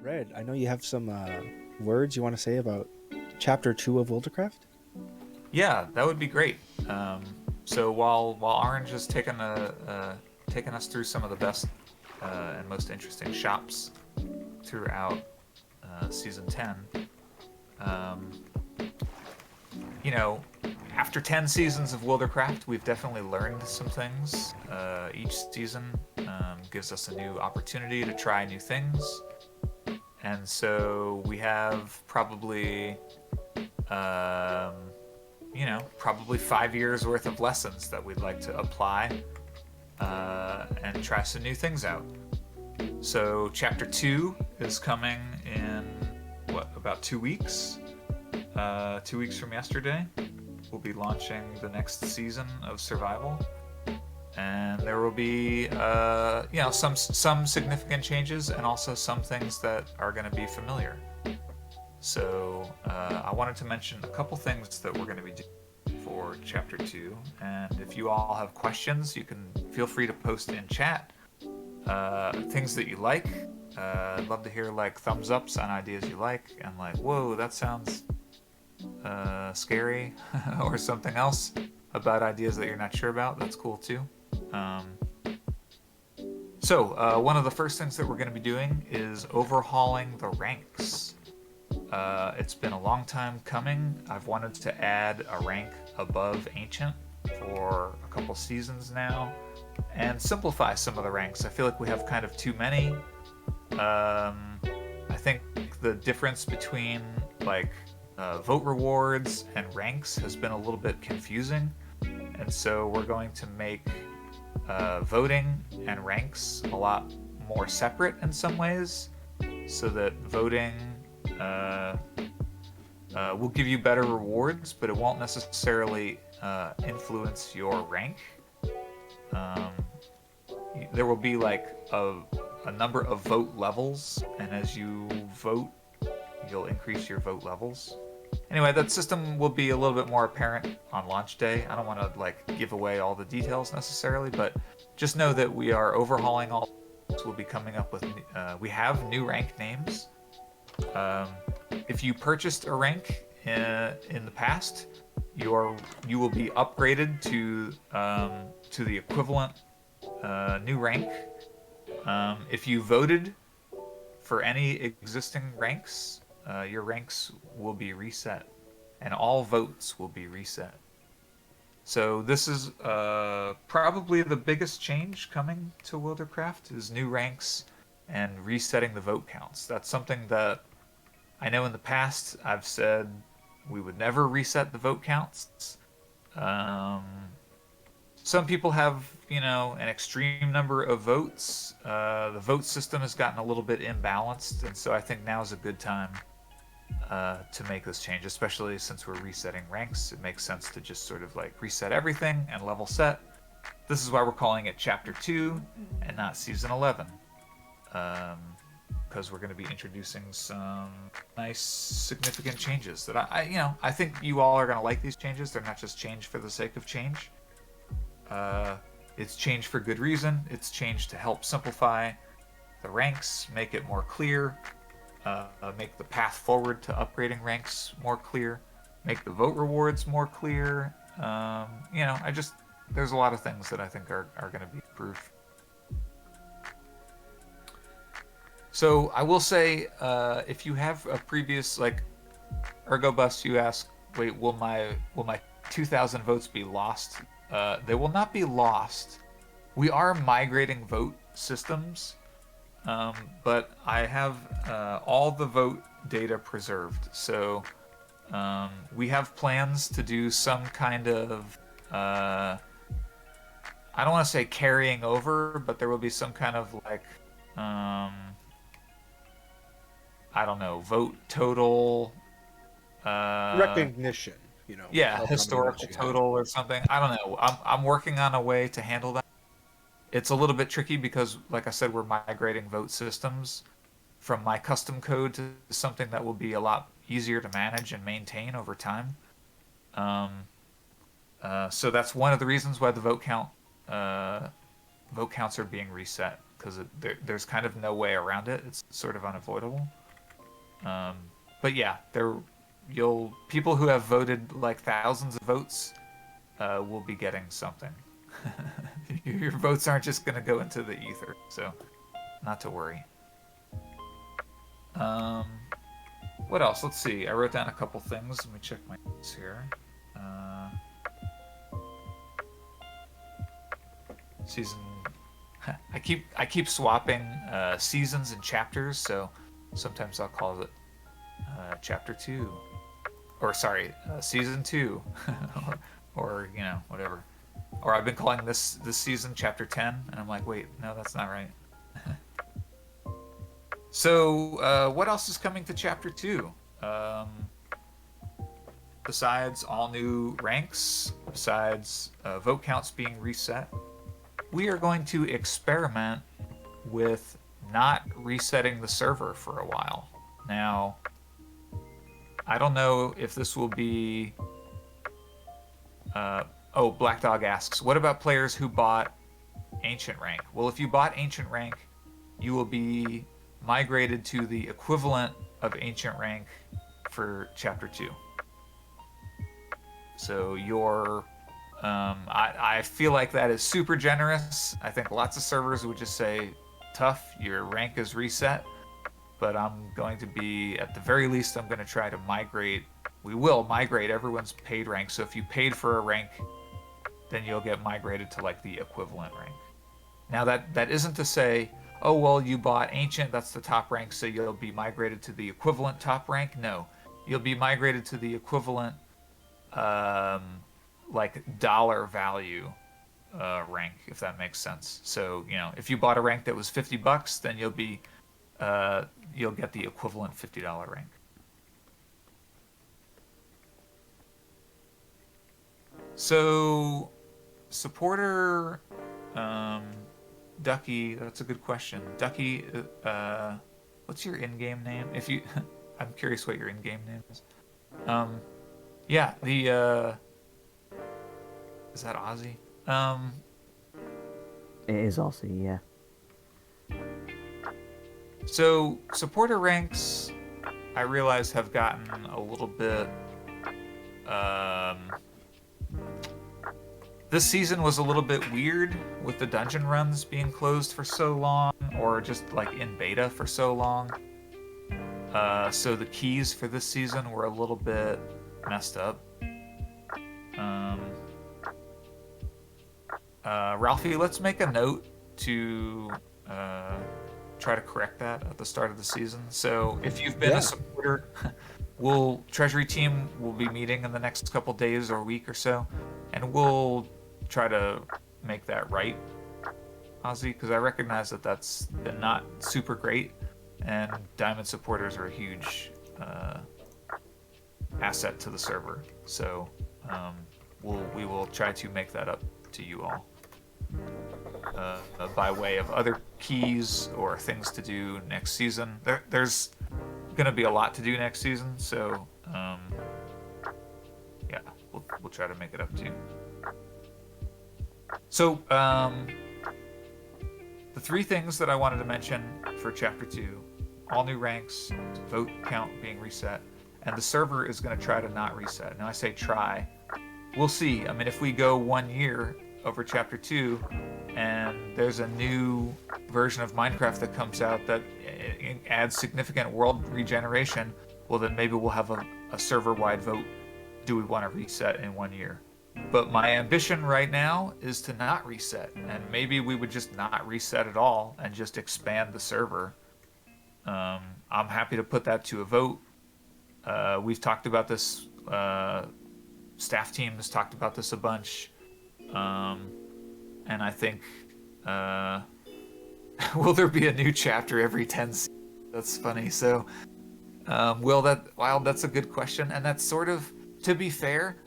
Red, I know you have some words you want to say about Chapter 2 of WilderCraft? Yeah, that would be great. Um, so while Orange is taking us through some of the best and most interesting shops throughout season 10, um, you know, after 10 seasons of WilderCraft, we've definitely learned some things. Each season gives us a new opportunity to try new things, and so we have um, probably 5 years worth of lessons that we'd like to apply and try some new things out. So, Chapter 2 is coming in, about 2 weeks? 2 weeks from yesterday. We'll be launching the next season of Survival. And there will be, some significant changes and also some things that are going to be familiar. So, I wanted to mention a couple things that we're going to be doing for Chapter 2. And if you all have questions, you can feel free to post in chat things that you like. I'd love to hear thumbs ups on ideas you like, and whoa, that sounds scary, or something else about ideas that you're not sure about. That's cool too. Um, one of the first things that we're going to be doing is overhauling the ranks. It's been a long time coming. I've wanted to add a rank above Ancient for a couple seasons now and simplify some of the ranks. I feel like we have kind of too many. I think the difference between vote rewards and ranks has been a little bit confusing, and so we're going to make voting and ranks a lot more separate in some ways, so that voting will give you better rewards, but it won't necessarily influence your rank. Um, there will be a number of vote levels, and as you vote, you'll increase your vote levels. Anyway, that system will be a little bit more apparent on launch day. I don't want to give away all the details necessarily, but just know that we are overhauling all. We'll be coming up with. We have new rank names. If you purchased a rank in the past, you will be upgraded to the equivalent new rank. If you voted for any existing ranks, your ranks will be reset, and all votes will be reset. So this is probably the biggest change coming to WilderCraft is new ranks and resetting the vote counts. That's something that I know in the past I've said we would never reset the vote counts. Some people have, an extreme number of votes. The vote system has gotten a little bit imbalanced, and so I think now is a good time to make this change, especially since we're resetting ranks. It makes sense to just sort of reset everything and level set. This is why we're calling it Chapter 2 and not Season 11. Because we're going to be introducing some nice, significant changes that I think you all are going to like these changes. They're not just change for the sake of change. It's change for good reason. It's change to help simplify the ranks, make it more clear, make the path forward to upgrading ranks more clear, make the vote rewards more clear. There's a lot of things that I think are going to be improved. So I will say, if you have a previous Ergobus, you ask, wait, will my 2,000 votes be lost? They will not be lost. We are migrating vote systems, but I have all the vote data preserved. So we have plans to do some kind of I don't want to say carrying over, but there will be some kind of I don't know, vote total. Recognition, Yeah, of how many votes historical you have. total or something. I don't know. I'm working on a way to handle that. It's a little bit tricky because, like I said, we're migrating vote systems from my custom code to something that will be a lot easier to manage and maintain over time. Um, so that's one of the reasons why the vote counts are being reset, because there's kind of no way around it. It's sort of unavoidable. But yeah, people who have voted like thousands of votes will be getting something. Your votes aren't just going to go into the ether, so not to worry. What else? Let's see. I wrote down a couple things. Let me check my notes here. Season. I keep swapping seasons and chapters, so sometimes I'll call it chapter 2, or sorry, season 2, or whatever. Or I've been calling this season chapter 10, and I'm like, wait, no, that's not right. So, what else is coming to chapter 2? Besides all new ranks, besides vote counts being reset, we are going to experiment with not resetting the server for a while. Now, I don't know if this will be... Black Dog asks, what about players who bought Ancient Rank? Well, if you bought Ancient Rank, you will be migrated to the equivalent of Ancient Rank for Chapter 2. So I feel like that is super generous. I think lots of servers would just say, tough, your rank is reset. But I'm going to be, at the very least, I'm going to try to migrate. We will migrate everyone's paid rank. So if you paid for a rank, then you'll get migrated to like the equivalent rank. Now that isn't to say, oh, well, you bought Ancient, that's the top rank, so you'll be migrated to the equivalent top rank. No, you'll be migrated to the equivalent like dollar value rank, if that makes sense. So, if you bought a rank that was $50, then you'll get the equivalent $50 rank. So, supporter Ducky, that's a good question. Ducky, what's your in-game name? I'm curious what your in-game name is. Yeah, is that Aussie? It is Aussie, yeah. So, supporter ranks, I realize, have gotten a little bit... This season was a little bit weird with the dungeon runs being closed for so long, or just like in beta for so long. So the keys for this season were a little bit messed up. Ralphie, let's make a note to try to correct that at the start of the season. So if you've been a supporter, Treasury team will be meeting in the next couple days or week or so, and we'll try to make that right, Ozzy, because I recognize that that's been not super great, and Diamond supporters are a huge asset to the server. So we will try to make that up to you all by way of other keys or things to do next season. There's going to be a lot to do next season, so yeah, we'll try to make it up to you. So the three things that I wanted to mention for Chapter 2, all new ranks, vote count being reset, and the server is going to try to not reset. Now I say try. We'll see. I mean, if we go 1 year over Chapter 2 and there's a new version of Minecraft that comes out that adds significant world regeneration, well, then maybe we'll have a server-wide vote. Do we want to reset in 1 year? But my ambition right now is to not reset, and maybe we would just not reset at all and just expand the server. I'm happy to put that to a vote. We've talked about this, staff team has talked about this a bunch, and I think, will there be a new chapter every 10 seasons? That's funny. So, that's a good question, and that's sort of, to be fair,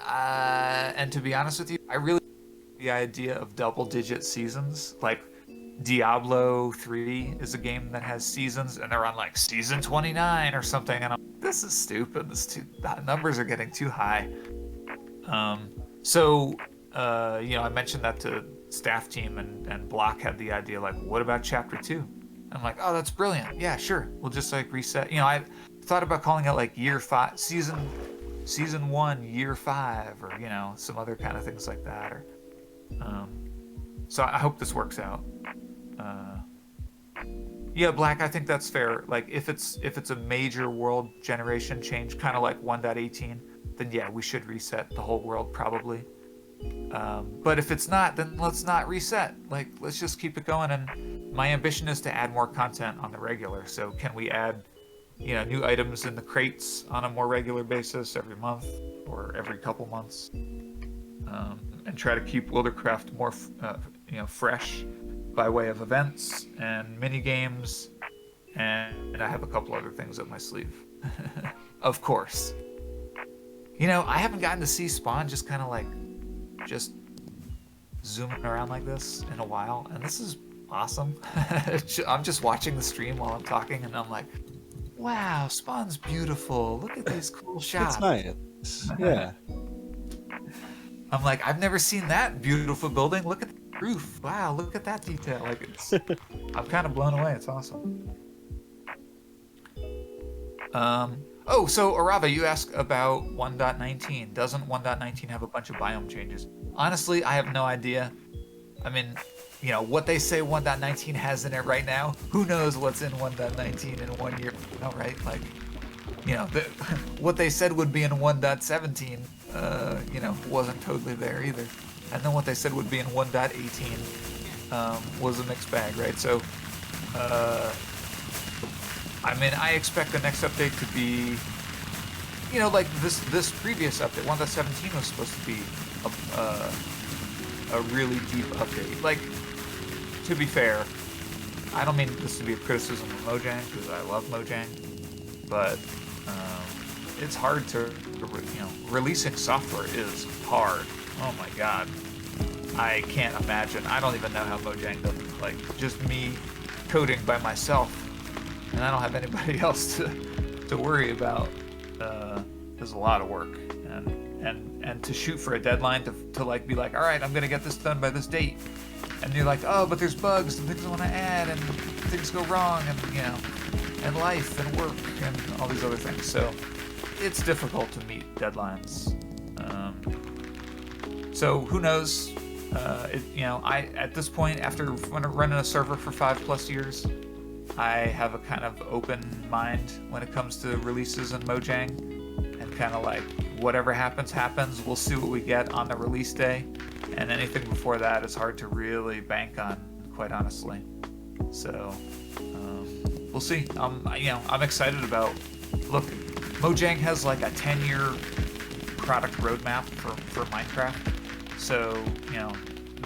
and to be honest with you, I really like the idea of double-digit seasons. Like, Diablo 3 is a game that has seasons, and they're on like season 29 or something, and I'm like, this is stupid. The numbers are getting too high. So, I mentioned that to staff team and Block had the idea, like, what about chapter 2? And I'm like, oh, that's brilliant. Yeah, sure. We'll just like reset. You know, I thought about calling it like year 5, season 1, year 5, or, you know, some other kind of things like that. Or, so I hope this works out. Yeah, Black, I think that's fair. Like, if it's a major world generation change, kind of like 1.18, then yeah, we should reset the whole world probably. But if it's not, then let's not reset. Like, let's just keep it going. And my ambition is to add more content on the regular. So can we add, you know, new items in the crates on a more regular basis every month or every couple months, and try to keep WilderCraft more, you know, fresh by way of events and mini games, and I have a couple other things up my sleeve. Of course. You know, I haven't gotten to see Spawn just kind of like just zooming around like this in a while, and this is awesome. I'm just watching the stream while I'm talking, and I'm like, wow, Spawn's beautiful. Look at these cool shots. It's nice. Yeah. I'm like, I've never seen that beautiful building. Look at the roof. Wow, look at that detail. Like, it's, I'm kind of blown away. It's awesome. Oh, so Arava, you asked about 1.19. Doesn't 1.19 have a bunch of biome changes? Honestly, I have no idea. I mean, you know, what they say 1.19 has in it right now, who knows what's in 1.19 in 1 year, you know, right? Like, you know, what they said would be in 1.17, you know, wasn't totally there either. And then what they said would be in 1.18 was a mixed bag, right? So, I mean, I expect the next update to be, you know, like this previous update, 1.17 was supposed to be a really deep update. Like, to be fair, I don't mean this to be a criticism of Mojang, because I love Mojang, but it's hard to, you know, releasing software is hard. Oh my god. I can't imagine. I don't even know how Mojang does it. Like, just me coding by myself, and I don't have anybody else to worry about. There's a lot of work, and to shoot for a deadline, to like be like, all right, I'm gonna get this done by this date, and you're like, oh, but there's bugs and things I want to add, and things go wrong, and, you know, and life and work and all these other things. So it's difficult to meet deadlines. So who knows? You know, at this point, after running a server for 5+ years, I have a kind of open mind when it comes to releases in Mojang, and kind of like, whatever happens. We'll see what we get on the release day, and anything before that is hard to really bank on, quite honestly. So we'll see. You know, I'm excited about. Look, Mojang has like a 10-year product roadmap for Minecraft. So, you know,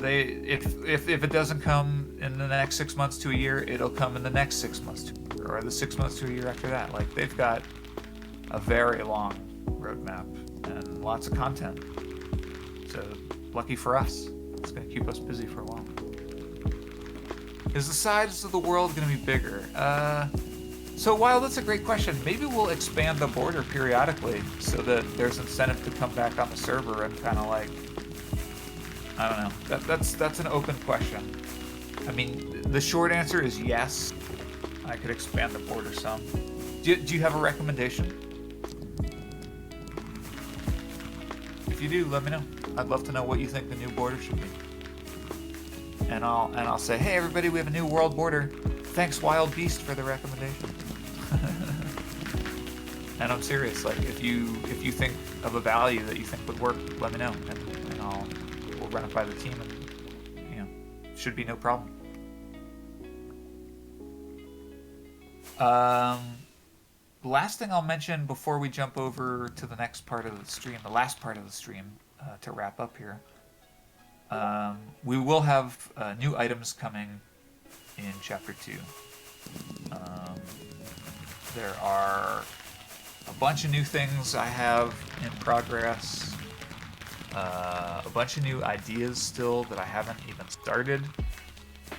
if it doesn't come in the next 6 months to a year, it'll come in the next 6 months to a year, or the 6 months to a year after that. Like, they've got a very long roadmap and lots of content. So, lucky for us. It's going to keep us busy for a while. Is the size of the world going to be bigger? So, while that's a great question, maybe we'll expand the border periodically so that there's incentive to come back on the server and kind of like, I don't know. That's an open question. I mean, the short answer is yes. I could expand the border some. Do you have a recommendation? If you do, let me know. I'd love to know what you think the new border should be. And I'll say, hey everybody, we have a new world border. Thanks Wild Beast for the recommendation. And I'm serious. Like, if you think of a value that you think would work, let me know, and we'll run it by the team, and, you know, should be no problem. The last thing I'll mention before we jump over to the next part of the stream, the last part of the stream, to wrap up here, we will have new items coming in Chapter 2. There are a bunch of new things I have in progress, a bunch of new ideas still that I haven't even started,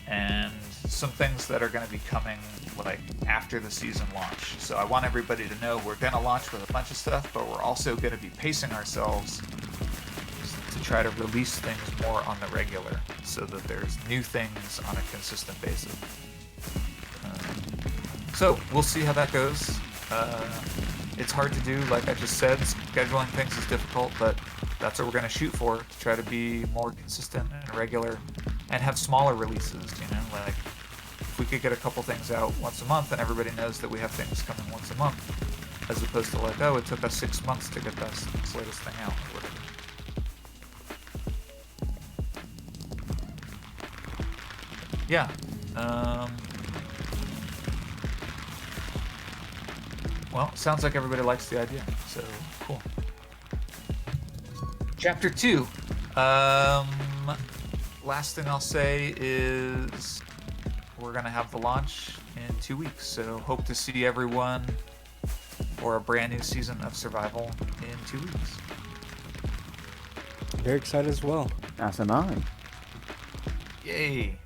and some things that are going to be coming like after the season launch. So I want everybody to know we're going to launch with a bunch of stuff, but we're also going to be pacing ourselves to try to release things more on the regular so that there's new things on a consistent basis. So we'll see how that goes. It's hard to do, like I just said. Scheduling things is difficult, but that's what we're going to shoot for, to try to be more consistent and regular and have smaller releases, you know, like if we could get a couple things out once a month and everybody knows that we have things coming once a month, as opposed to like, oh, it took us 6 months to get this latest thing out or whatever. Yeah. Well, sounds like everybody likes the idea, so cool. Chapter 2. Last thing I'll say is we're going to have the launch in 2 weeks, so hope to see everyone for a brand new season of Survival in 2 weeks. Very excited as well. As am I. Yay!